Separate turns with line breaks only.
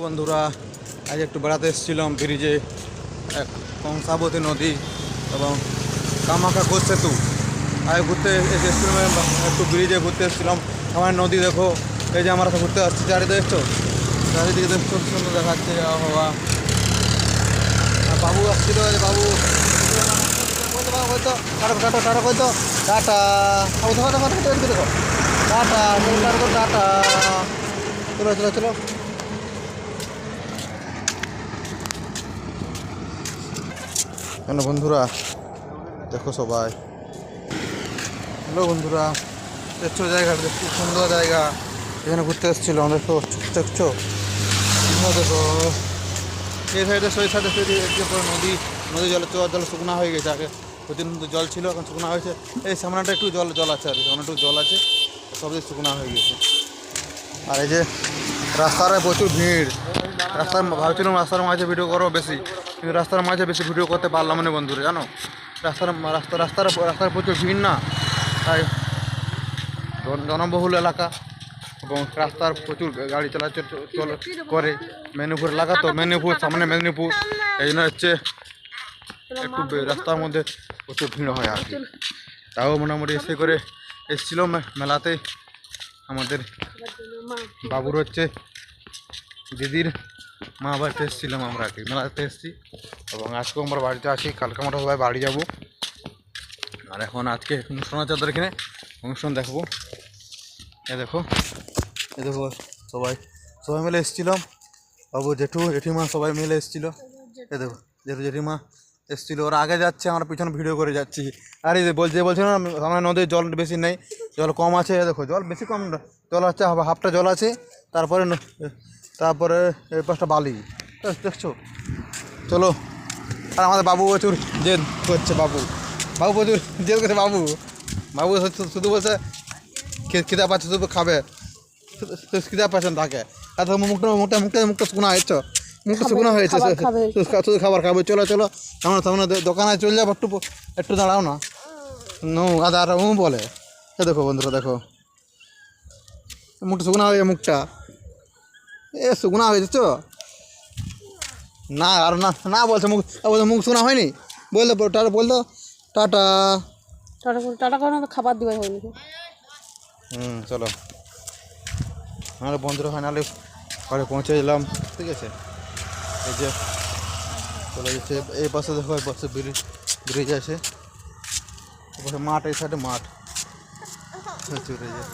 বন্ধুরা, আজ একটু বেড়াতে এসেছিলাম ব্রিজে, এক কংসাবতী নদী এবং কামাখ্যা সেতু। আজ ঘুরতে এসেছিলাম, একটু ব্রিজে ঘুরতে এসেছিলাম। আমার নদী দেখো, এই যে আমরা ঘুরতে আসছি, চারিদিকে দেখছো, চারিদিকে খুব সুন্দর দেখাচ্ছে আবহাওয়া। বাবু আসছিল, বাবু টাটা টাটা টাটা কইতো টাটা, দেখো দেখো দেখো দেখো টাটা টাটা, চলো চলো চলো। কেন বন্ধুরা দেখো সবাই, হ্যালো বন্ধুরা, দেখছো জায়গাটা, খুব সুন্দর জায়গা, এখানে ঘুরতে এসেছিল। দেখো দেখছো, দেখো এই সাইডে সেই সাইডে নদী, নদী জল শুকনা হয়ে গেছে। আগে প্রতিদিন জল ছিল, এখন শুকনা হয়েছে। এই সামনাটা একটু জল আছে, আর সামনে একটু জল আছে, সব দিক শুকনা হয়ে গেছে। আর এই যে রাস্তায় প্রচুর ভিড়, রাস্তায় ভাবছিলাম রাস্তার মাঝে ভিডিও করবো বেশি, কিন্তু রাস্তার মাঝে বেশি ভিডিও করতে পারলাম না বন্ধুরা। জানো রাস্তার প্রচুর ভিড় না, তাই জনবহুল এলাকা এবং রাস্তার প্রচুর গাড়ি চলাচল করে। মেদিনীপুর এলাকা তো, মেদিনীপুর সামনে মেদিনীপুর, এই জন্য হচ্ছে একটু রাস্তার মধ্যে প্রচুর ভিড় হয় আর কি। তাও মোটামুটি এসে করে এসেছিল মেলাতে। আমাদের বাবুর হচ্ছে দিদির মা বাড়িতে এসেছিলাম আমরা, আর কি মেলাতে এসেছি। এবং আজকেও আমরা বাড়িতে আছি, কালকে আমরা সবাই বাড়ি যাব। আর এখন আজকে অনুষ্ঠান আছে ওদের এখানে, অনুষ্ঠান দেখবো। এ দেখো সবাই সবাই মিলে এসেছিলাম, বাবু জেঠু জেঠিমা সবাই মিলে এসেছিলো। এ দেখো জেঠু জেঠিমা এসেছিলো, ওরা আগে যাচ্ছে, আমরা পিছনে ভিডিও করে যাচ্ছি। আর এই যে বলছে না, আমার নদীর জল বেশি নেই, জল কম আছে। দেখো জল বেশি কম, জল আছে হাফটা জল আছে, তারপরে এই পাশটা বালি, দেখছো। চলো। আর আমাদের বাবু প্রচুর জেদ করছে, বাবু প্রচুর জেদ করছে। বাবু শুধু বলছে খিদা পাচ্ছে, শুধু খাবে, খিদা পাচ্ছেন তাকে। আর মুখটা শুকনা হয়েছে, মুখটা শুকনো হয়েছে, শুধু খাবার খাবে। চলো চলো, সামনে দোকানে চলে যাবো, একটু দাঁড়াও না, আর বলে। দেখো বন্ধুরা, দেখো মুখটা শুকনা হয়ে, মুখটা শুকনা হয়েছে তো না, আর না বলছে মুখ শুকনা হয়নি, বললো বলতো টাটা
টাটা টাটা করে খাবার দিবে হয়নি।
চলো, নাহলে বন্ধুরা হয়, নাহলে ঘরে পৌঁছে গেলাম। ঠিক আছে, এই যে চলে গেছে। এই পাশে দেখো, এই পাশে ব্রিজ আছে, মাঠ, এই সাইডে মাঠ চলে যায়।